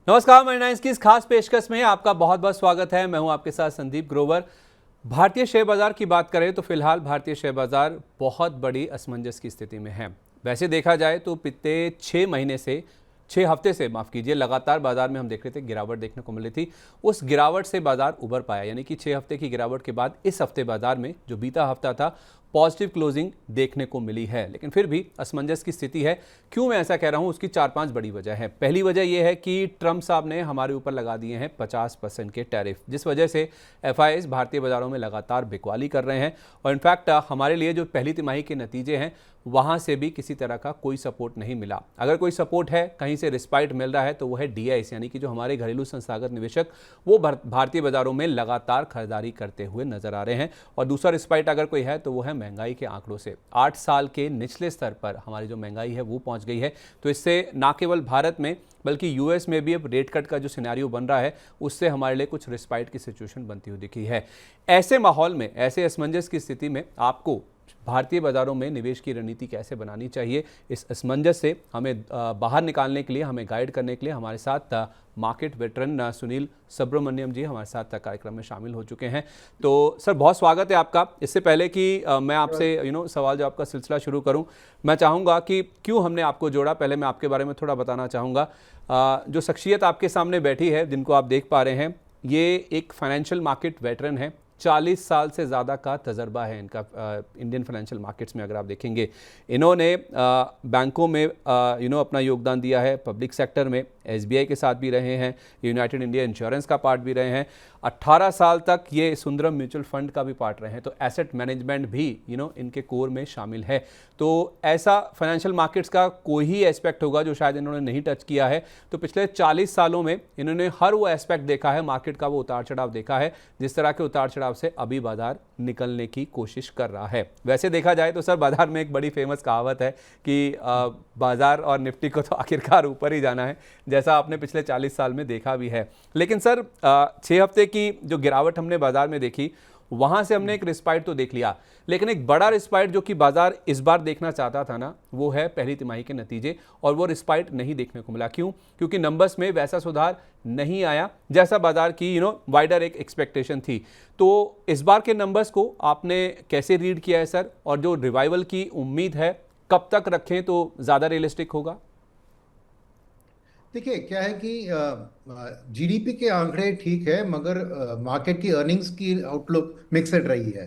नमस्कार, मनी की इस खास पेशकश में आपका बहुत बहुत स्वागत है। मैं हूं आपके साथ संदीप ग्रोवर। भारतीय शेयर बाजार की बात करें तो फिलहाल भारतीय शेयर बाजार बहुत बड़ी असमंजस की स्थिति में है। वैसे देखा जाए तो पिछले 6 हफ्ते से माफ कीजिए, लगातार बाजार में हम देख रहे थे गिरावट देखने को मिली थी। उस गिरावट से बाजार उबर पाया, यानी कि 6 हफ्ते की गिरावट के बाद इस हफ्ते बाजार में जो बीता हफ्ता था पॉजिटिव क्लोजिंग देखने को मिली है, लेकिन फिर भी असमंजस की स्थिति है। क्यों मैं ऐसा कह रहा हूं, उसकी 4-5 बड़ी वजह है। पहली वजह यह है कि ट्रंप साहब ने हमारे ऊपर लगा दिए हैं 50% के टैरिफ, जिस वजह से एफआईआईज भारतीय बाजारों में लगातार बिकवाली कर रहे हैं। और इनफैक्ट हमारे लिए जो पहली तिमाही के नतीजे हैं वहां से भी किसी तरह का कोई सपोर्ट नहीं मिला। अगर कोई सपोर्ट है, कहीं से रिस्पाइट मिल रहा है, तो वो है डीआईएस, यानी कि जो हमारे घरेलू संस्थागत निवेशक वो भारतीय बाजारों में लगातार खरीदारी करते हुए नजर आ रहे हैं। और दूसरा रिस्पाइट अगर कोई है तो वो है महंगाई के आंकड़ों से। 8 साल के निचले स्तर पर हमारी जो महंगाई है वो पहुंच गई है। तो इससे न केवल भारत में बल्कि यूएस में भी अब रेट कट का जो सिनेरियो बन रहा है उससे हमारे लिए कुछ रिस्पाइट की सिचुएशन बनती हुई दिखी है। ऐसे माहौल में, ऐसे असमंजस की स्थिति में आपको भारतीय बाजारों में निवेश की रणनीति कैसे बनानी चाहिए, इस असमंजस से हमें बाहर निकालने के लिए, हमें गाइड करने के लिए हमारे साथ मार्केट वेटरन सुनील सुब्रमण्यम जी हमारे साथ कार्यक्रम में शामिल हो चुके हैं। तो सर, बहुत स्वागत है आपका। इससे पहले कि मैं आपसे सवाल जवाब का सिलसिला शुरू करूं, मैं चाहूँगा कि क्यों हमने आपको जोड़ा, पहले मैं आपके बारे में थोड़ा बताना चाहूँगा। जो शख्सियत आपके सामने बैठी है, जिनको आप देख पा रहे हैं, ये एक फाइनेंशियल मार्केट वेटरन है। 40 साल से ज़्यादा का तजर्बा है इनका इंडियन फाइनेंशियल मार्केट्स में। अगर आप देखेंगे, इन्होंने बैंकों में अपना योगदान दिया है, पब्लिक सेक्टर में एसबीआई के साथ भी रहे हैं, यूनाइटेड इंडिया इंश्योरेंस का पार्ट भी रहे हैं, 18 साल तक ये सुंदरम म्यूचुअल फंड का भी पार्ट रहे हैं। तो एसेट मैनेजमेंट भी इनके कोर में शामिल है। तो ऐसा फाइनेंशियल मार्केट्स का कोई ही एस्पेक्ट होगा जो शायद इन्होंने नहीं टच किया है। तो पिछले 40 सालों में इन्होंने हर वो एस्पेक्ट देखा है, मार्केट का वो उतार चढ़ाव देखा है, जिस तरह के उतार चढ़ाव से अभी बाजार निकलने की कोशिश कर रहा है। वैसे देखा जाए तो सर, बाजार में एक बड़ी फेमस कहावत है कि बाजार और निफ्टी को तो आखिरकार ऊपर ही जाना है, जैसा आपने पिछले 40 साल में देखा भी है। लेकिन सर, 6 हफ्ते की जो गिरावट हमने बाजार में देखी, वहां से हमने एक रिस्पाइट तो देख लिया, लेकिन एक बड़ा रिस्पाइट जो कि बाजार इस बार देखना चाहता था ना, वो है पहली तिमाही के नतीजे। और वो रिस्पाइट नहीं देखने को मिला। क्यों? क्योंकि नंबर्स में वैसा सुधार नहीं आया जैसा बाजार की वाइडर एक एक्सपेक्टेशन थी। तो इस बार के नंबर्स को आपने कैसे रीड किया है सर? और जो रिवाइवल की उम्मीद है, कब तक रखें तो ज़्यादा रियलिस्टिक होगा? देखिए, क्या है कि जीडीपी के आंकड़े ठीक है, मगर मार्केट की अर्निंग्स की आउटलुक मिक्सड रही है।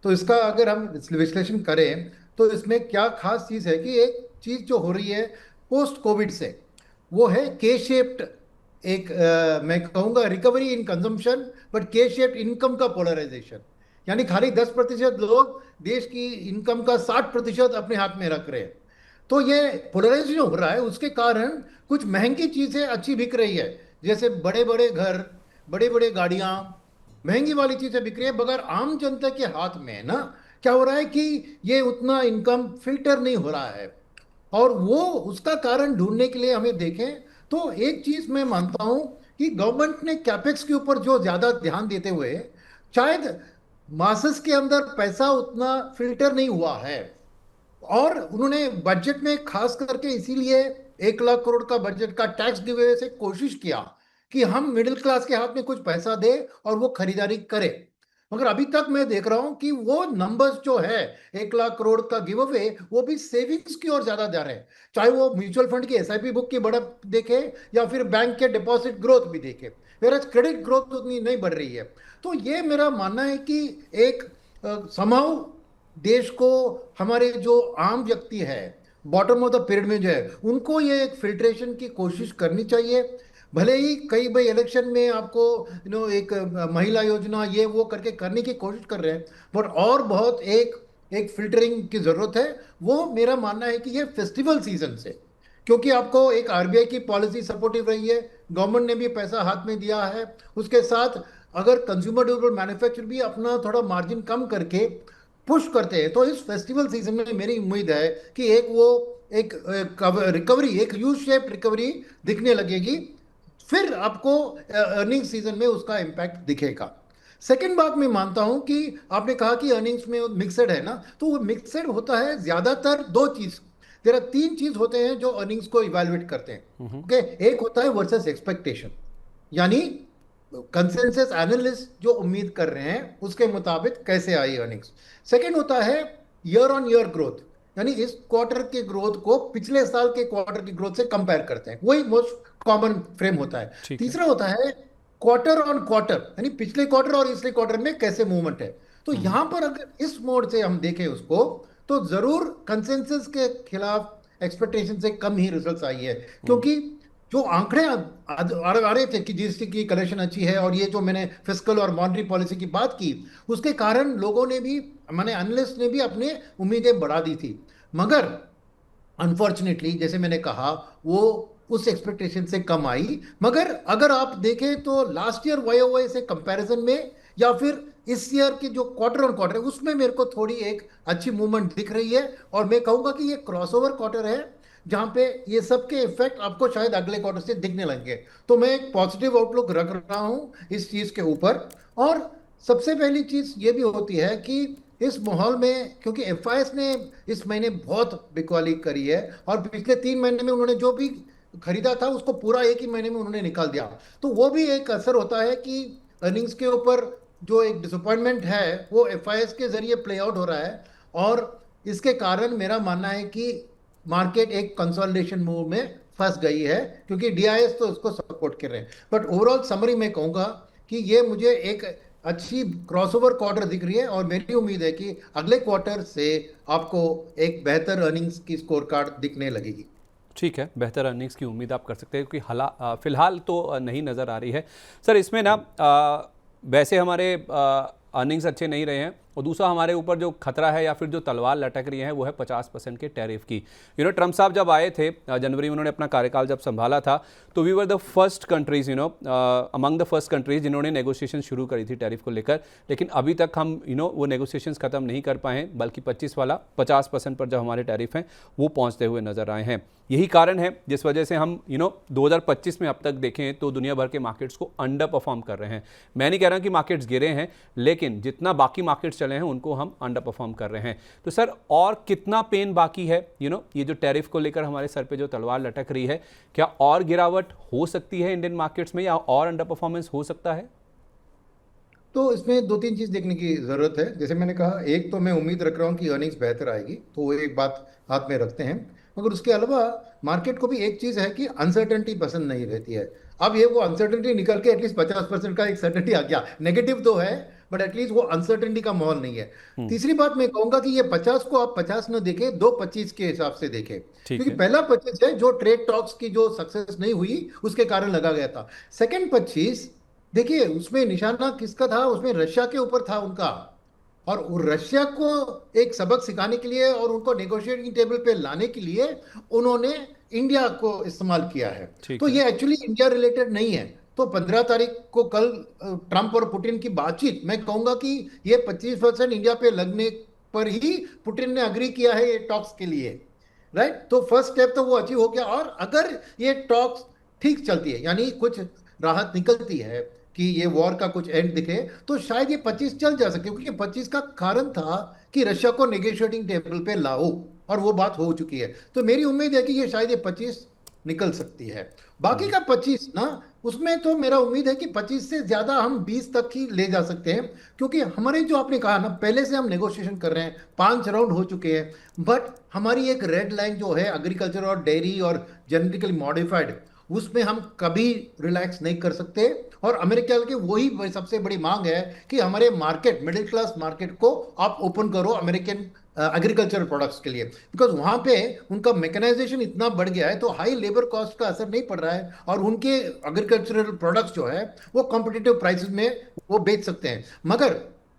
तो इसका अगर हम विश्लेषण करें तो इसमें क्या खास चीज़ है कि एक चीज़ जो हो रही है पोस्ट कोविड से, वो है के शेप्ड, एक मैं कहूँगा रिकवरी इन कंजम्पशन, बट के शेप्ड इनकम का पोलराइजेशन। यानी खाली 10% लोग देश की इनकम का 60% अपने हाथ में रख रहे हैं। तो ये पोलराइजेशन हो रहा है, उसके कारण कुछ महंगी चीजें अच्छी बिक रही है, जैसे बड़े बड़े घर, बड़े बड़े गाड़ियां, महंगी वाली चीजें बिक रही है, मगर आम जनता के हाथ में ना क्या हो रहा है कि ये उतना इनकम फिल्टर नहीं हो रहा है। और वो उसका कारण ढूंढने के लिए हमें देखें तो एक चीज मैं मानता हूं कि गवर्नमेंट ने कैपेक्स के ऊपर जो ज्यादा ध्यान देते हुए शायद मासेस के अंदर पैसा उतना फिल्टर नहीं हुआ है। और उन्होंने बजट में खास करके इसीलिए 1 लाख करोड़ का बजट का टैक्स गिवे से कोशिश किया कि हम मिडिल क्लास के हाथ में कुछ पैसा दे और वो खरीदारी करे। मगर अभी तक मैं देख रहा हूं कि वो नंबर्स जो है 1 लाख करोड़ का गिव अवे, वो भी सेविंग्स की ओर ज्यादा जा रहे हैं। चाहे वो म्यूचुअल फंड की एसआईपी बुक की बढ़त देखे या फिर बैंक के डिपॉजिट ग्रोथ भी देखे, वेराज क्रेडिट ग्रोथ उतनी नहीं बढ़ रही है। तो ये मेरा मानना है कि एक समाव देश को, हमारे जो आम व्यक्ति है बॉटम ऑफ द पीरियड में जो है, उनको ये एक फिल्ट्रेशन की कोशिश करनी चाहिए। भले ही कई भाई इलेक्शन में आपको एक महिला योजना ये वो करके करने की कोशिश कर रहे हैं, पर और बहुत एक एक फिल्टरिंग की जरूरत है। वो मेरा मानना है कि ये फेस्टिवल सीजन से, क्योंकि आपको एक आरबीआई की पॉलिसी सपोर्टिव रही है, गवर्नमेंट ने भी पैसा हाथ में दिया है, उसके साथ अगर कंज्यूमर ड्यूरेबल मैन्युफैक्चर भी अपना थोड़ा मार्जिन कम करके पुश करते हैं, तो इस फेस्टिवल सीजन में मेरी उम्मीद है कि एक वो एक रिकवरी, एक यू शेप रिकवरी दिखने लगेगी। फिर आपको अर्निंग सीजन में उसका इम्पैक्ट दिखेगा। सेकेंड बात मैं मानता हूं कि आपने कहा कि अर्निंग्स में मिक्सड है ना, तो वो मिक्सड होता है ज्यादातर दो चीज। तेरा तीन चीज होते हैं जो अर्निंग्स को इवैल्यूएट करते हैं। ओके, एक होता है वर्सेस एक्सपेक्टेशन, यानी कंसेंसस एनालिस्ट जो उम्मीद कर रहे हैं उसके मुताबिक कैसे आई अर्निंग्स। सेकंड होता है ईयर ऑन ईयर ग्रोथ, यानी इस क्वार्टर के ग्रोथ को पिछले साल के क्वार्टर की ग्रोथ से कंपेयर करते हैं, वही मोस्ट कॉमन फ्रेम होता है। ठीक है। तीसरा होता है क्वार्टर ऑन क्वार्टर, यानी पिछले क्वार्टर और इसले क्वार्टर में कैसे मूवमेंट है। तो यहां पर अगर इस मोड से हम देखें उसको, तो जरूर कंसेंसस के खिलाफ एक्सपेक्टेशन से कम ही रिजल्ट्स आई है, क्योंकि जो आंकड़े आ रहे थे कि जीएसटी की कलेक्शन अच्छी है, और ये जो मैंने फिस्कल और मॉनेटरी पॉलिसी की बात की, उसके कारण लोगों ने भी, माने एनालिस्ट ने भी अपने उम्मीदें बढ़ा दी थी। मगर अनफॉर्चुनेटली जैसे मैंने कहा, वो उस एक्सपेक्टेशन से कम आई। मगर अगर आप देखें तो लास्ट ईयर वाई से कंपैरिजन में, या फिर इस ईयर की जो क्वार्टर ऑन क्वार्टर है, उसमें मेरे को थोड़ी एक अच्छी मूवमेंट दिख रही है। और मैं कहूंगा कि ये क्रॉसओवर क्वार्टर है, जहां पे ये सब के इफेक्ट आपको शायद अगले क्वार्टर से दिखने लगेंगे। तो मैं एक पॉजिटिव आउटलुक रख रहा हूं इस चीज के ऊपर। और सबसे पहली चीज ये भी होती है कि इस माहौल में, क्योंकि एफआईएस ने इस महीने बहुत बिकवाली करी है, और पिछले 3 महीने में उन्होंने जो भी खरीदा था उसको पूरा एक ही महीने में उन्होंने निकाल दिया। तो वो भी एक असर होता है कि अर्निंग्स के ऊपर जो एक डिसअपॉइंटमेंट है वो एफआईएस के जरिए प्ले आउट हो रहा है। और इसके कारण मेरा मानना है कि मार्केट एक कंसोलिडेशन मूव में फंस गई है, क्योंकि डीआईएस तो उसको सपोर्ट कर रहे हैं। बट ओवरऑल समरी में कहूंगा कि ये मुझे एक अच्छी क्रॉसओवर क्वार्टर दिख रही है, और मेरी उम्मीद है कि अगले क्वार्टर से आपको एक बेहतर अर्निंग्स की स्कोर कार्ड दिखने लगेगी। ठीक है, बेहतर अर्निंग्स की उम्मीद आप कर सकते हैं, क्योंकि फिलहाल तो नहीं नज़र आ रही है। सर इसमें ना वैसे हमारे अर्निंग्स अच्छे नहीं रहे हैं, और दूसरा हमारे ऊपर जो खतरा है या फिर जो तलवार लटक रही है वो है 50% के टैरिफ की। ट्रम्प साहब जब आए थे जनवरी में, उन्होंने अपना कार्यकाल जब संभाला था, तो we were the first countries, among the first countries जिन्होंने नेगोशिएशन शुरू करी थी टैरिफ को लेकर। लेकिन अभी तक हम वो नेगोशिएशंस खत्म नहीं कर पाए हैं, बल्कि 25 वाला 50% पर जो हमारे टैरिफ हैं वो पहुंचते हुए नजर आए हैं। यही कारण है जिस वजह से हम 2025 में अब तक देखें तो दुनिया भर के मार्केट्स को अंडर परफॉर्म कर रहे हैं। मैं नहीं कह रहा कि मार्केट्स गिरे हैं, लेकिन जितना बाकी मार्केट्स चले हैं उनको हम अंडर परफॉर्म कर रहे हैं। तो सर और कितना पेन बाकी है, ये जो टैरिफ को लेकर हमारे सर पे जो तलवार लटक रही है, क्या और गिरावट हो सकती है इंडियन मार्केट्स में, या और अंडर परफॉर्मेंस हो सकता है? तो इसमें दो तीन चीज देखने की जरूरत है। जैसे मैंने कहा, एक तो मैं उम्मीद रख रहा हूँ कि अर्निंग्स बेहतर आएगी, तो वो एक बात हाथ में रखते हैं। मगर उसके अलावा मार्केट को भी एक चीज है कि अनसर्टेनिटी पसंद नहीं रहती है। अब ये वो अनसर्टेनिटी निकल के एटलीस्ट 50% का एक सर्टेनिटी आ गया, नेगेटिव तो है, बट एटलीस्ट वो अनसर्टेनिटी का माहौल नहीं है। तीसरी बात मैं कहूंगा कि ये 50 को आप 50 न देखें, 2-25 के हिसाब से देखें, ठीक क्योंकि है। पहला 25 है जो ट्रेड टॉक्स की जो सक्सेस नहीं हुई उसके कारण लगा गया था। सेकंड 25 देखिए, उसमें निशाना किसका था, उसमें रशिया के ऊपर था उनका। और रशिया को एक सबक सिखाने के लिए और उनको नेगोशिएटिंग टेबल पे लाने के लिए उन्होंने इंडिया को इस्तेमाल किया है। ठीक तो है। ये एक्चुअली इंडिया रिलेटेड नहीं है। तो 15 तारीख को कल ट्रंप और पुतिन की बातचीत, मैं कहूंगा कि ये 25% इंडिया पे लगने पर ही पुतिन ने अग्री किया है ये टॉक्स के लिए, राइट। तो फर्स्ट स्टेप तो वो अचीव हो गया। और अगर ये टॉक्स ठीक चलती है, यानी कुछ राहत निकलती है कि ये वॉर का कुछ एंड दिखे, तो शायद ये 25 चल जा सके, क्योंकि 25 का कारण था कि रशिया को नेगोशिएटिंग टेबल पे लाओ, और वो बात हो चुकी है। तो मेरी उम्मीद है कि ये शायद ये 25 निकल सकती है। बाकी का 25 ना, उसमें तो मेरा उम्मीद है कि 25 से ज्यादा हम 20 तक ही ले जा सकते हैं, क्योंकि हमारे जो आपने कहा ना, पहले से हम नेगोशिएशन कर रहे हैं, 5 राउंड हो चुके हैं। बट हमारी एक रेड लाइन जो है एग्रीकल्चर और डेयरी और जेनेटिकली मॉडिफाइड, उसमें हम कभी रिलैक्स नहीं कर सकते। और अमेरिका की वही सबसे बड़ी मांग है कि हमारे मार्केट, मिडिल क्लास मार्केट को आप ओपन करो अमेरिकन एग्रीकल्चरल प्रोडक्ट्स के लिए, बिकॉज वहां पे उनका मैकेनाइजेशन इतना बढ़ गया है, तो हाई लेबर कॉस्ट का असर नहीं पड़ रहा है, और उनके एग्रीकल्चरल प्रोडक्ट्स जो है वो कॉम्पिटिटिव प्राइसेस में वो बेच सकते हैं। मगर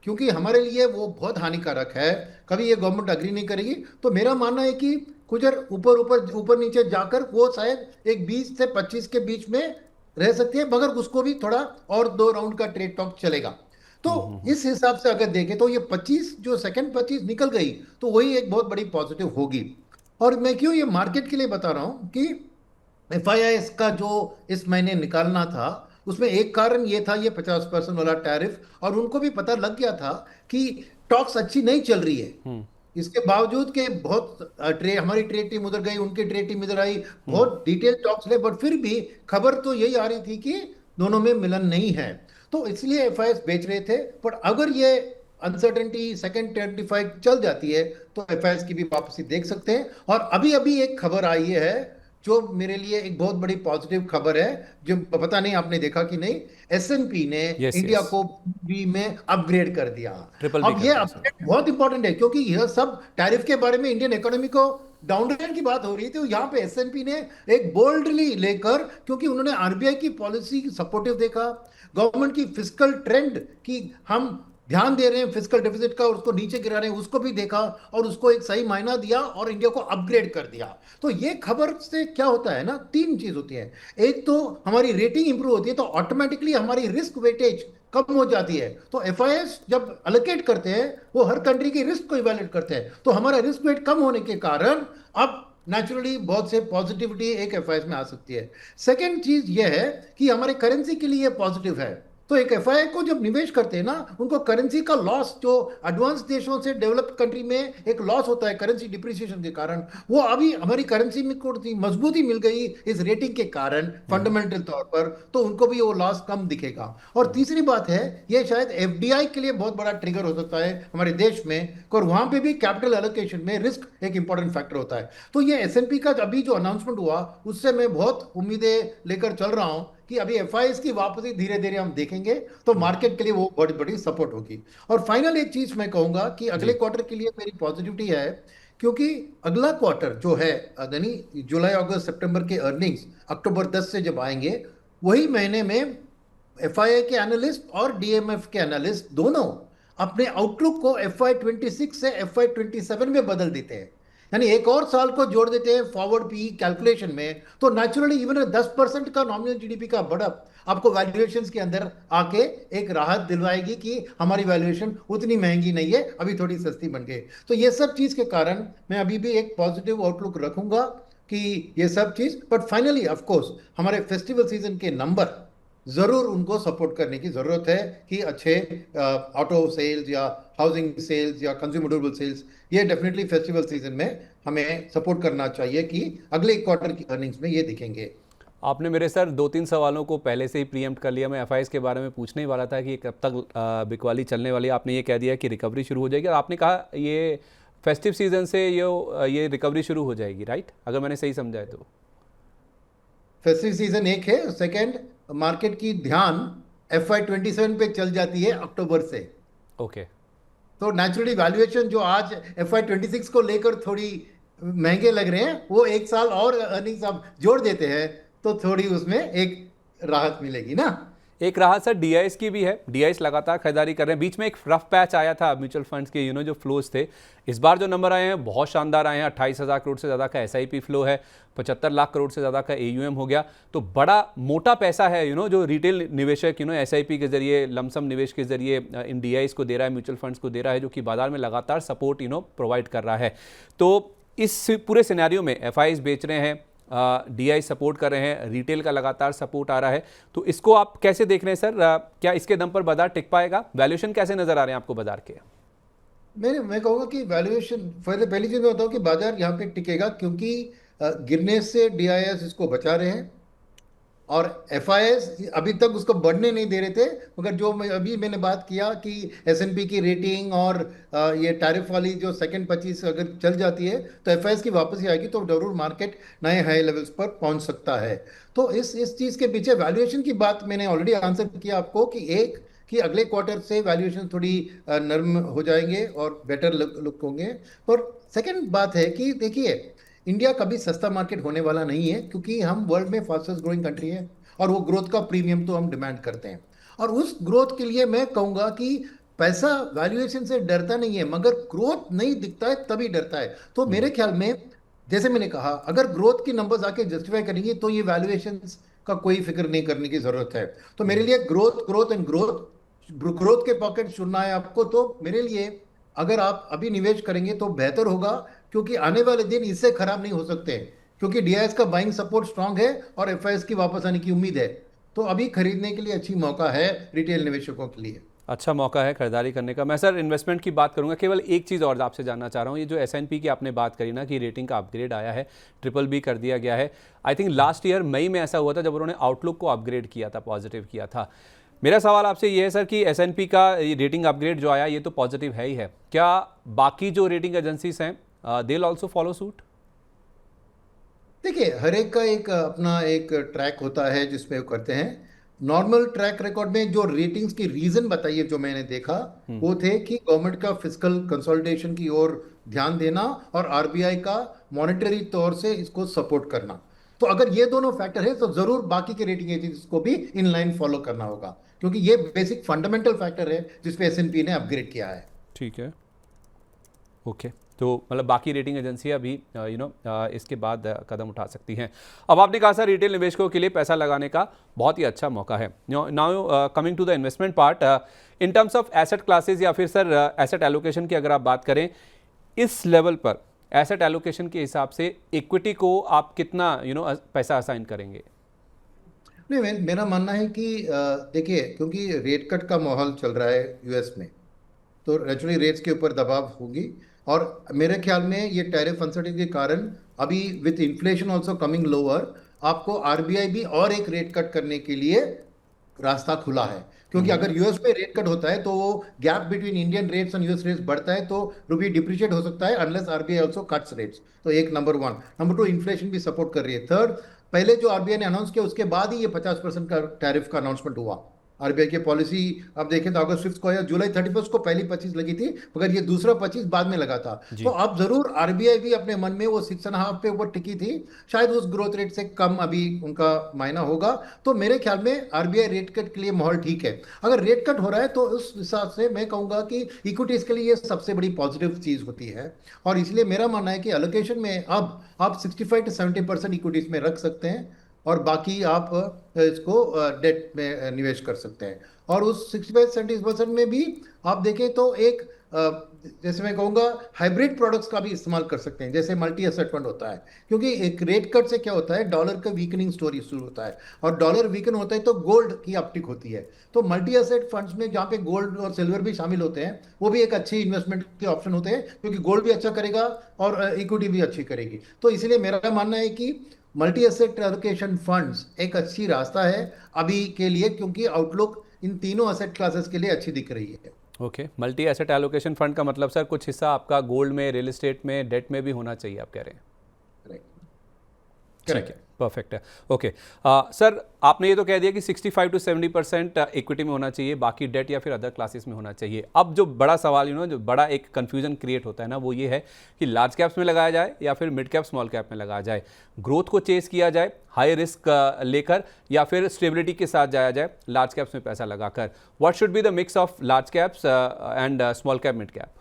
क्योंकि हमारे लिए वो बहुत हानिकारक है, कभी ये गवर्नमेंट अग्री नहीं करेगी, तो मेरा मानना है कि कुछ ऊपर ऊपर ऊपर नीचे जाकर वो शायद एक 20 से 25 के बीच में रह सकती है। मगर उसको भी थोड़ा और 2 राउंड का ट्रेड टॉक चलेगा। तो इस हिसाब से अगर देखें तो ये 25 जो सेकंड 25 निकल गई, तो वही एक बहुत बड़ी पॉजिटिव होगी। और मैं क्यों ये मार्केट के लिए बता रहा हूं कि एफआईआईएस का जो इस महीने निकालना था, उसमें एक कारण ये था, ये 50% वाला टैरिफ, और उनको भी पता लग गया था कि टॉक्स अच्छी नहीं चल रही है। इसके बावजूद कि बहुत हमारी ट्रेड टीम उधर गई, उनकी ट्रेड टीम इधर आई, बहुत डिटेल टॉक्स हुए, बट फिर भी खबर तो यही आ रही थी कि दोनों में मिलन नहीं है। तो इसलिए एफआईएस बेच रहे थे। पर अगर ये अनसर्टेनिटी सेकंड 25 चल जाती है तो एफआईएस की भी वापसी देख सकते हैं। और अभी अभी एक खबर आई है जो मेरे लिए एक बहुत बड़ी पॉजिटिव खबर है, जो पता नहीं आपने देखा कि नहीं, एसएनपी ने यस इंडिया यस, को बी में अपग्रेड कर दिया। ट्रिपल बी अब कर ये दिया सर। अपग्रेड बहुत इंपॉर्टेंट है क्योंकि यह सब टैरिफ के बारे में इंडियन इकोनॉमी को डाउनग्रेड की बात हो रही थी, तो यहाँ पे एसएनपी ने एक बोल्डली लेकर, क्योंकि उन्होंने आरबीआई की पॉलिसी सपोर्टिव देखा, गवर्नमेंट की फिस्कल ट्रेंड की हम ध्यान दे रहे हैं, फिस्कल डेफिसिट का, उसको नीचे गिरा रहे हैं, उसको भी देखा और उसको एक सही मायना दिया और इंडिया को अपग्रेड कर दिया। तो ये खबर से क्या होता है ना, तीन चीज होती है। एक तो हमारी रेटिंग इंप्रूव होती है, तो ऑटोमेटिकली हमारी रिस्क वेटेज कम हो जाती है। तो एफआईएस जब अलोकेट करते हैं वो हर कंट्री की रिस्क को इवैल्यूएट करते हैं, तो हमारा रिस्क वेट कम होने के कारण अब नेचुरली बहुत से पॉजिटिविटी एक एफआईएस में आ सकती है। सेकेंड चीज यह है कि हमारे करेंसी के लिए पॉजिटिव है। तो एक एफआईआई को जब निवेश करते हैं ना, उनको करेंसी का लॉस, जो एडवांस देशों से डेवलप्ड कंट्री में एक लॉस होता है करेंसी डिप्रिसिएशन के कारण, वो अभी हमारी करेंसी में को मजबूती मिल गई इस रेटिंग के कारण फंडामेंटल तौर पर, तो उनको भी वो लॉस कम दिखेगा। और तीसरी बात है, ये शायद एफडीआई के लिए बहुत बड़ा ट्रिगर हो सकता है हमारे देश में, और वहां पे भी कैपिटल एलोकेशन में रिस्क एक इंपॉर्टेंट फैक्टर होता है। तो ये एसएनपी का अभी जो अनाउंसमेंट हुआ, उससे मैं बहुत उम्मीदें लेकर चल रहा हूं कि अभी एफआईएस की वापसी धीरे धीरे हम देखेंगे, तो मार्केट के लिए वो बड़ी बड़ी सपोर्ट होगी। और फाइनल एक चीज मैं कहूंगा कि अगले जी क्वार्टर के लिए मेरी पॉजिटिविटी है, क्योंकि अगला क्वार्टर जो है, यानी जुलाई अगस्त सितंबर के अर्निंग्स अक्टूबर 10 से जब आएंगे, वही महीने में एफआईआई के एनालिस्ट और डीएमएफ के एनालिस्ट दोनों अपने आउटलुक को FY26 से FY27 में बदल देते हैं, यानी एक और साल को जोड़ देते हैं फॉरवर्ड पी कैलकुलेशन में। तो नेचुरली इवन 10% का नॉमिनल जीडीपी का बढ़त आपको वैल्यूएशंस के अंदर आके एक राहत दिलवाएगी कि हमारी वैल्यूएशन उतनी महंगी नहीं है, अभी थोड़ी सस्ती बन गई। तो ये सब चीज के कारण मैं अभी भी एक पॉजिटिव आउटलुक रखूंगा कि ये सब चीज, बट फाइनली ऑफ कोर्स हमारे फेस्टिवल सीजन के नंबर जरूर उनको सपोर्ट करने की जरूरत है कि अच्छे ऑटो सेल्स या हाउसिंग सेल्स या कंज्यूमर ड्यूरेबल सेल्स, ये डेफिनेटली फेस्टिवल सीजन में हमें सपोर्ट करना चाहिए कि अगले क्वार्टर की अर्निंग्स में ये दिखेंगे। आपने मेरे सर दो तीन सवालों को पहले से ही प्रीएम्प्ट कर लिया। मैं एफआईएस के बारे में पूछने ही वाला था कि कब तक बिकवाली चलने वाली है। आपने ये कह दिया कि रिकवरी शुरू हो जाएगी, और आपने कहा ये फेस्टिव सीजन से ये रिकवरी शुरू हो जाएगी, राइट? अगर मैंने सही समझा है तो। फेस्टिव सीजन एक है, सेकंड मार्केट की ध्यान FY27 पे चल जाती है अक्टूबर से। ओके। तो नेचुरली वैल्यूएशन जो आज FY26 को लेकर थोड़ी महंगे लग रहे हैं, वो एक साल और अर्निंग्स आप जोड़ देते हैं तो थोड़ी उसमें एक राहत मिलेगी ना। एक राहत सर डीआईएस की भी है। डीआईएस लगातार खरीदारी कर रहे हैं। बीच में एक रफ पैच आया था म्यूचुअल फंड्स के जो फ्लोज थे। इस बार जो नंबर आए हैं बहुत शानदार आए हैं। 28,000 करोड़ से ज़्यादा का एसआईपी फ्लो है, 75 लाख करोड़ से ज़्यादा का एयूएम हो गया। तो बड़ा मोटा पैसा है जो रिटेल निवेशक एसआईपी के जरिए, लमसम निवेश के जरिए इन डीआईएस को दे रहा है, म्यूचुअल फंड्स को दे रहा है, जो कि बाजार में लगातार सपोर्ट प्रोवाइड कर रहा है। तो इस पूरे सिनेरियो में एफआईआईज बेच रहे हैं, डीआई सपोर्ट कर रहे हैं, रिटेल का लगातार सपोर्ट आ रहा है। तो इसको आप कैसे देख रहे हैं सर? क्या इसके दम पर बाजार टिक पाएगा? वैल्यूएशन कैसे नजर आ रहे हैं आपको बाजार के? मैं कहूँगा कि वैल्यूएशन, पहली चीज मैं बताऊँ कि बाजार यहाँ पे टिकेगा क्योंकि गिरने से डीआईएस इसको बचा रहे हैं और एफआईएस अभी तक उसको बढ़ने नहीं दे रहे थे। मगर जो अभी मैंने बात किया कि एसएनपी की रेटिंग और ये टैरिफ वाली जो सेकंड 25 अगर चल जाती है तो एफआईएस की वापसी आएगी, तो जरूर मार्केट नए हाई लेवल्स पर पहुंच सकता है। तो इस चीज के पीछे वैल्यूएशन की बात मैंने ऑलरेडी आंसर किया आपको कि एक, कि अगले क्वार्टर से वैल्यूएशन थोड़ी नर्म हो जाएंगे और बेटर लुक होंगे। और सेकेंड बात है कि देखिए, इंडिया कभी सस्ता मार्केट होने वाला नहीं है क्योंकि हम वर्ल्ड में फास्टेस्ट ग्रोइंग कंट्री है और वो ग्रोथ का प्रीमियम तो हम डिमांड करते हैं। और उस ग्रोथ के लिए मैं कहूंगा कि पैसा वैल्यूएशन से डरता नहीं है, मगर ग्रोथ नहीं दिखता है तभी डरता है। तो मेरे ख्याल में, जैसे मैंने कहा, अगर ग्रोथ की नंबर्स आके जस्टिफाई करेंगे तो ये वैल्यूएशन का कोई फिक्र नहीं करने की जरूरत है। तो मेरे लिए ग्रोथ ग्रोथ एंड ग्रोथ के पॉकेट चुनना है आपको, तो मेरे लिए अगर आप अभी निवेश करेंगे तो बेहतर होगा, क्योंकि आने वाले दिन इससे खराब नहीं हो सकते हैं, क्योंकि डीआईएस का बाइंग सपोर्ट स्ट्रांग है और एफआईएस की वापस आने की उम्मीद है। तो अभी खरीदने के लिए अच्छी मौका है रिटेल निवेशकों के लिए। अच्छा मौका है खरीदारी करने का। मैं सर इन्वेस्टमेंट की बात करूंगा, केवल एक चीज़ और आपसे जानना चाह रहा हूँ, ये जो एसएनपी की आपने बात करी ना कि रेटिंग का अपग्रेड आया है, ट्रिपल बी कर दिया गया है। आई थिंक लास्ट ईयर मई में ऐसा हुआ था जब उन्होंने आउटलुक को अपग्रेड किया था, पॉजिटिव किया था। मेरा सवाल आपसे ये है सर कि एसएनपी का ये रेटिंग अपग्रेड जो आया ये तो पॉजिटिव है ही है, क्या बाकी जो रेटिंग एजेंसीज हैं they will also follow suit? देखिए, हर एक का एक अपना एक ट्रैक होता है जिसमें वो करते हैं। नॉर्मल ट्रैक रिकॉर्ड में जो रेटिंग्स की रीजन बताइए जो मैंने देखा, वो थे कि गवर्नमेंट का फिस्कल कंसोलिडेशन की ओर ध्यान देना और आरबीआई का मॉनेटरी तौर से इसको सपोर्ट करना। तो अगर ये दोनों फैक्टर है तो जरूर बाकी के रेटिंग एजेंसीज को भी इन लाइन फॉलो करना होगा, क्योंकि ये बेसिक फंडामेंटल फैक्टर है जिसपे एसएनपी ने अपग्रेड किया है। ठीक है, ओके। तो मतलब बाकी रेटिंग एजेंसियां भी इसके बाद कदम उठा सकती हैं। अब आपने कहा सर रिटेल निवेशकों के लिए पैसा लगाने का बहुत ही अच्छा मौका है। Now coming to the investment part, in terms of asset classes या फिर सर एसेट एलोकेशन की अगर आप बात करें, इस लेवल पर एसेट एलोकेशन के हिसाब से इक्विटी को आप कितना पैसा असाइन करेंगे? नहीं, मेरा मानना है कि देखिए, क्योंकि रेट कट का माहौल चल रहा है यूएस में, तो नेचुरली रेट्स के ऊपर दबाव होगी। और मेरे ख्याल में ये टैरिफ अनसर्टेनिटी के कारण अभी with inflation also coming lower, आपको आरबीआई भी और एक रेट कट करने के लिए रास्ता खुला है। क्योंकि अगर यूएस में रेट कट होता है तो वो गैप बिटवीन इंडियन रेट्स और यूएस रेट्स बढ़ता है, तो रुपये डिप्रिशिएट हो सकता है unless RBI also cuts rates. तो एक number one. Number two, inflation भी सपोर्ट कर रही है। थर्ड, पहले जो आरबीआई ने अनाउंस किया उसके बाद ही ये 50% का टैरिफ का अनाउंसमेंट हुआ। आरबीआई की पॉलिसी अब देखें तो अगस्त 5 को या जुलाई 31 को पहली 25 लगी थी, मगर ये दूसरा 25 बाद में लगा था। तो जी। अब जरूर आरबीआई भी अपने मन में वो 6.5 पे ऊपर टिकी थी, शायद उस ग्रोथ रेट से कम अभी उनका मायना होगा। तो मेरे ख्याल में आरबीआई रेट कट के लिए माहौल ठीक है। अगर रेट कट हो रहा है तो उस हिसाब से मैं कहूंगा कि इक्विटीज के लिए ये सबसे बड़ी पॉजिटिव चीज होती है। और इसलिए मेरा मानना है कि एलोकेशन में अब आप 65 से 70% इक्विटीज में रख सकते हैं, और बाकी आप इसको डेट में निवेश कर सकते हैं। और उस 65-70% में भी आप देखें तो एक जैसे मैं कहूँगा हाइब्रिड प्रोडक्ट्स का भी इस्तेमाल कर सकते हैं, जैसे मल्टी एसेट फंड होता है। क्योंकि एक रेट कट से क्या होता है, डॉलर का वीकनिंग स्टोरी शुरू होता है, और डॉलर वीकन होता है तो गोल्ड की अपटिक होती है। तो मल्टी एसेट फंड्स में जहाँ पे गोल्ड और सिल्वर भी शामिल होते हैं, वो भी एक अच्छी इन्वेस्टमेंट के ऑप्शन होते हैं, क्योंकि गोल्ड भी अच्छा करेगा और इक्विटी भी अच्छी करेगी। तो इसलिए मेरा मानना है कि मल्टी एसेट एलोकेशन फंड्स एक अच्छी रास्ता है अभी के लिए, क्योंकि आउटलुक इन तीनों एसेट क्लासेस के लिए अच्छी दिख रही है। Okay, multi asset allocation fund का मतलब सर कुछ हिस्सा आपका गोल्ड में, रियल एस्टेट में, डेट में भी होना चाहिए आप कह रहे हैं? ठीक है, परफेक्ट है। ओके सर, आपने ये तो कह दिया कि 65 to 70% इक्विटी में होना चाहिए, बाकी डेट या फिर अदर क्लासेस में होना चाहिए। अब जो बड़ा सवाल जो बड़ा एक कंफ्यूजन क्रिएट होता है ना, वो ये है कि लार्ज कैप्स में लगाया जाए या फिर मिड कैप स्मॉल कैप में लगाया जाए, ग्रोथ को चेस किया जाए हाई रिस्क लेकर, या फिर स्टेबिलिटी के साथ जाया जाए लार्ज कैप्स में पैसा लगाकर। What should be the mix of large caps and small cap, mid cap?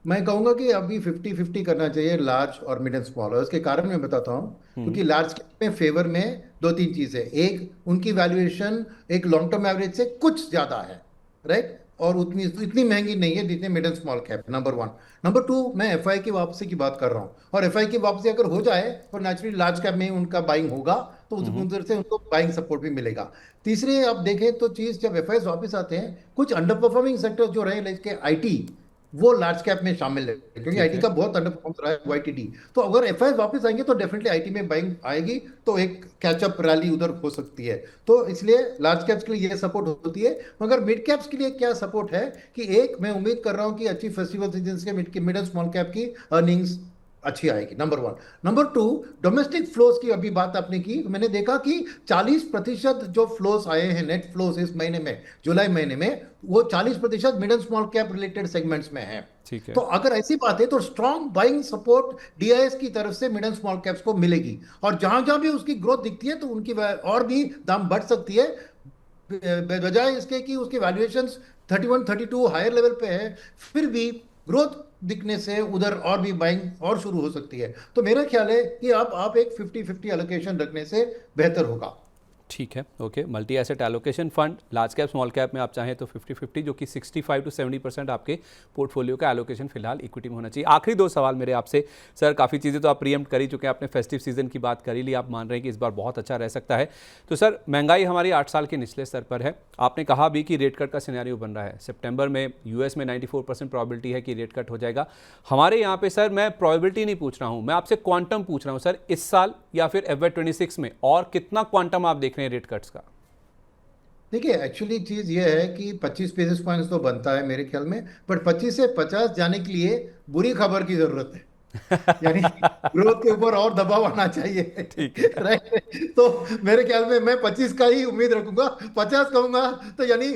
मैं कहूंगा कि अभी 50-50 करना चाहिए लार्ज और मिड एंड स्मॉल। और इसके कारण मैं बताता हूँ, क्योंकि लार्ज कैप में फेवर में दो तीन चीजें। एक, उनकी वैल्यूएशन एक लॉन्ग टर्म एवरेज से कुछ ज्यादा है, राइट, और उतनी इतनी महंगी नहीं है जितने mid and small cap, number one. Number two, मैं एफआई की वापसी की बात कर रहा हूँ, और एफआई की वापसी अगर हो जाए तो नेचुरली लार्ज कैप में उनका बाइंग होगा, तो उधर से उनको बाइंग सपोर्ट भी मिलेगा। तीसरे, आप देखें तो चीज, जब एफआई वापस आते हैं, कुछ अंडर परफॉर्मिंग सेक्टर जो रहे लाइक आईटी, वो लार्ज कैप में शामिल है, क्योंकि आईटी का बहुत अंडर परफॉर्म रहा है वाईटीडी। तो अगर एफआई वापस आएंगे तो डेफिनेटली आईटी में बाइंग आएगी, तो एक कैचअप रैली उधर हो सकती है। तो इसलिए लार्ज कैप्स के लिए ये सपोर्ट होती है। मगर मिड कैप्स के लिए क्या सपोर्ट है कि एक, मैं उम्मीद कर रहा हूं कि अच्छी फेस्टिवल सीजन के मिड एंड स्मॉल कैप की अर्निंग्स अच्छी आएगी, number one. Number two, domestic flows की अभी बात आपने की, मैंने देखा कि 40% जो फ्लोज आए हैं, नेट फ्लोज इस महीने में, जुलाई महीने में, वो 40% mid and small cap related segments में है। ठीक है। तो अगर ऐसी बात है तो स्ट्रॉन्ग बाइंग सपोर्ट डीआईएस की तरफ से मिड एंड स्मॉल कैप्स को मिलेगी, और जहां जहां भी उसकी ग्रोथ दिखती है तो उनकी और भी दाम बढ़ सकती है, बजाय इसके कि उसकी वैल्यूएशंस 31-32 हायर लेवल पे है, फिर भी ग्रोथ दिखने से उधर और भी बाइंग और शुरू हो सकती है। तो मेरा ख्याल है कि आप एक 50-50 एलोकेशन रखने से बेहतर होगा। ठीक है, okay. Multi asset allocation fund, large cap small cap में आप चाहें तो 50-50, जो कि 65 to 70% आपके पोर्टफोलियो का एलोकेशन फिलहाल इक्विटी में होना चाहिए। आखिरी 2 सवाल मेरे आपसे सर, काफ़ी चीज़ें तो आप प्रीएम्प्ट कर ही चुके हैं, आपने फेस्टिव सीजन की बात कर ही ली, आप मान रहे हैं कि इस बार बहुत अच्छा रह सकता है। तो सर, महंगाई हमारी 8 साल के निचले स्तर पर है, आपने कहा भी कि रेट कट का सिनेरियो बन रहा है। सितंबर में यूएस में 94% प्रोबेबिलिटी है कि रेट कट हो जाएगा। हमारे यहाँ पे सर, मैं प्रोबेबिलिटी नहीं पूछ रहा हूँ, मैं आपसे क्वांटम पूछ रहा हूँ सर, इस साल या फिर FY26 में और कितना क्वांटम आप देख रहे हैं रेट कट्स का? देखिए, एक्चुअली चीज ये है कि 25 बेसिस पॉइंट्स तो बनता है मेरे ख्याल में, बट 25 से 50 जाने के लिए बुरी खबर की जरूरत है। यानी ग्रोथ के ऊपर और दबाव आना चाहिए। ठीक है। राइट, तो मेरे ख्याल में मैं 25 का ही उम्मीद रखूंगा। 50 कहूंगा तो यानी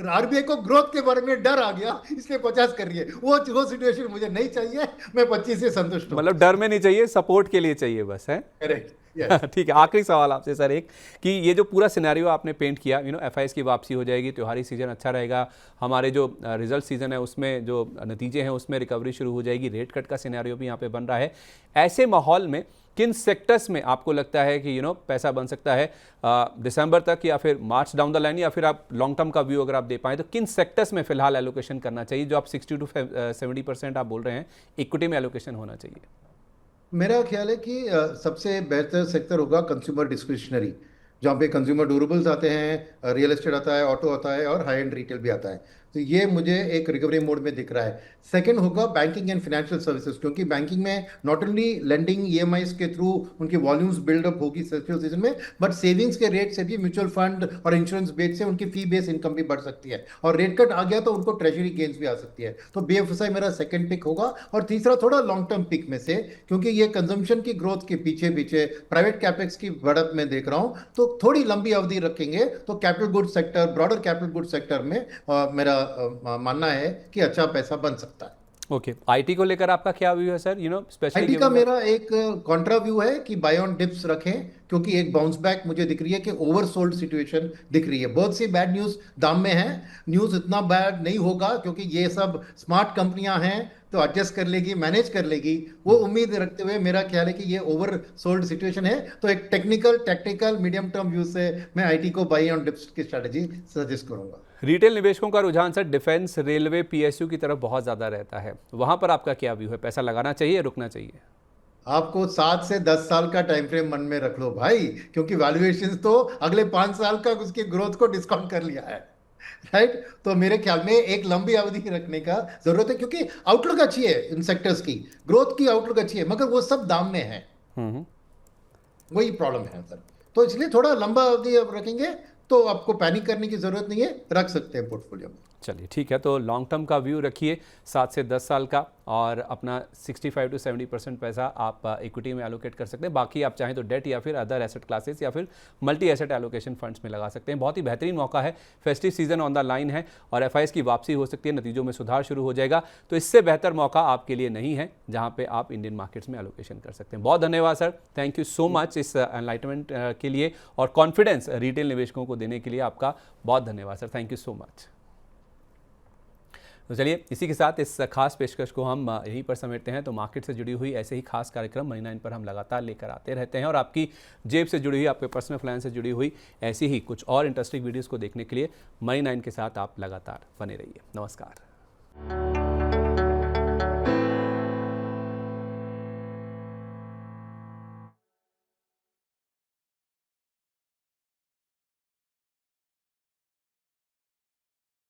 आरबीआई को ग्रोथ के बारे में डर आ गया, इसलिए 50 कर रही है। वो सिचुएशन मुझे नहीं चाहिए, मैं 25 से संतुष्ट हूँ। मतलब डर में नहीं चाहिए, सपोर्ट के लिए चाहिए बस, है? Correct, yes. ठीक है, आखिरी सवाल आपसे सर एक, कि ये जो पूरा सिनेरियो आपने पेंट किया, एफआईएस की वापसी हो जाएगी, त्योहारी सीजन अच्छा रहेगा, हमारे जो रिजल्ट सीजन है उसमें जो नतीजे हैं उसमें रिकवरी शुरू हो जाएगी, रेट कट का सिनेरियो भी यहाँ पे बन रहा है। ऐसे माहौल में किन सेक्टर्स में आपको लगता है कि पैसा बन सकता है दिसंबर तक, या फिर मार्च डाउन द लाइन, या फिर आप लॉन्ग टर्म का व्यू अगर आप दे पाएँ तो किन सेक्टर्स में फिलहाल एलोकेशन करना चाहिए, जो आप 60 to 70% आप बोल रहे हैं इक्विटी में एलोकेशन होना चाहिए? मेरा ख्याल है कि सबसे बेहतर सेक्टर होगा कंज्यूमर डिस्क्रिशनरी, जहाँ पे कंज्यूमर ड्यूरेबल्स आते हैं, रियल एस्टेट आता है, ऑटो आता है और हाई एंड रिटेल भी आता है। तो ये मुझे एक रिकवरी मोड में दिख रहा है। सेकंड होगा बैंकिंग एंड फाइनेंशियल सर्विसेज, क्योंकि बैंकिंग में नॉट ओनली लेंडिंग ईएमआईज के थ्रू उनकी वॉल्यूम्स बिल्डअप होगी फेस्टिवल सीजन में, बट सेविंग्स के रेट से भी म्यूचुअल फंड और इंश्योरेंस बेस से उनकी फी बेस इनकम भी बढ़ सकती है, और रेट कट आ गया तो उनको ट्रेजरी गेन्स भी आ सकती है। तो बीएफएसआई मेरा सेकंड पिक होगा। और तीसरा थोड़ा लॉन्ग टर्म पिक में से, क्योंकि ये कंजम्पशन की ग्रोथ के पीछे पीछे प्राइवेट कैपेक्स की बढ़त में देख रहा हूं, तो थोड़ी लंबी अवधि रखेंगे तो capital good sector, broader capital good sector में मेरा मानना है कि अच्छा पैसा बन सकता है। ओके, आईटी को लेकर आपका क्या व्यू है सर, स्पेशली आईटी का मेरा एक कॉन्ट्रा व्यू है कि बाय ऑन डिप्स रखें, क्योंकि एक बाउंस बैक मुझे दिख रही है कि ओवरसोल्ड सिचुएशन दिख रही है। बहुत सी बैड न्यूज दाम में है, न्यूज इतना बैड नहीं होगा क्योंकि ये सब स्मार्ट कंपनियां हैं, तो एडजस्ट कर लेगी, मैनेज कर लेगी, वो उम्मीद रखते हुए मेरा ख्याल है कि ये ओवर सोल्ड सिचुएशन है। तो एक टेक्निकल मीडियम टर्म व्यू से मैं आईटी को बाय ऑन डिप्स की स्ट्रेटजी सजेस्ट करूंगा। रिटेल निवेशकों का रुझान सर डिफेंस, रेलवे, पीएसयू की तरफ बहुत ज़्यादा रहता है, वहां पर आपका क्या व्यू है, पैसा लगाना चाहिए या रुकना चाहिए? आपको 7 से 10 साल का टाइम फ्रेम मन में रख लो भाई, क्योंकि वैल्यूएशन तो अगले 5 साल का उसकी ग्रोथ को डिस्काउंट कर लिया है। राइट, तो मेरे ख्याल में एक लंबी अवधि रखने का जरूरत है, क्योंकि आउटलुक अच्छी है, इन सेक्टर्स की ग्रोथ की आउटलुक अच्छी है, मगर वो सब दाम में है, वही प्रॉब्लम है सर। तो इसलिए थोड़ा लंबा अवधि अब रखेंगे तो आपको पैनिक करने की जरूरत नहीं है, रख सकते हैं पोर्टफोलियो में। चलिए ठीक है, तो लॉन्ग टर्म का व्यू रखिए 7 से 10 साल का, और अपना 65 to 70% पैसा आप इक्विटी में एलोकेट कर सकते हैं, बाकी आप चाहें तो डेट या फिर अदर एसेट क्लासेस या फिर मल्टी एसेट एलोकेशन फंड्स में लगा सकते हैं। बहुत ही बेहतरीन मौका है, festive season on the line है और एफआईएस की वापसी हो सकती है, नतीजों में सुधार शुरू हो जाएगा, तो इससे बेहतर मौका आपके लिए नहीं है जहाँ पे आप इंडियन मार्केट्स में एलोकेशन कर सकते हैं। बहुत धन्यवाद sir, thank you so much इस एनलाइटमेंट के लिए और कॉन्फिडेंस रिटेल निवेशकों को देने के लिए आपका बहुत धन्यवाद sir, thank you so much. तो चलिए इसी के साथ इस खास पेशकश को हम यहीं पर समेटते हैं। तो मार्केट से जुड़ी हुई ऐसे ही खास कार्यक्रम मनी 9 पर हम लगातार लेकर आते रहते हैं, और आपकी जेब से जुड़ी हुई, आपके पर्सनल फाइनेंस से जुड़ी हुई ऐसी ही कुछ और इंटरेस्टिंग वीडियोस को देखने के लिए मनी 9 के साथ आप लगातार बने रहिए। नमस्कार।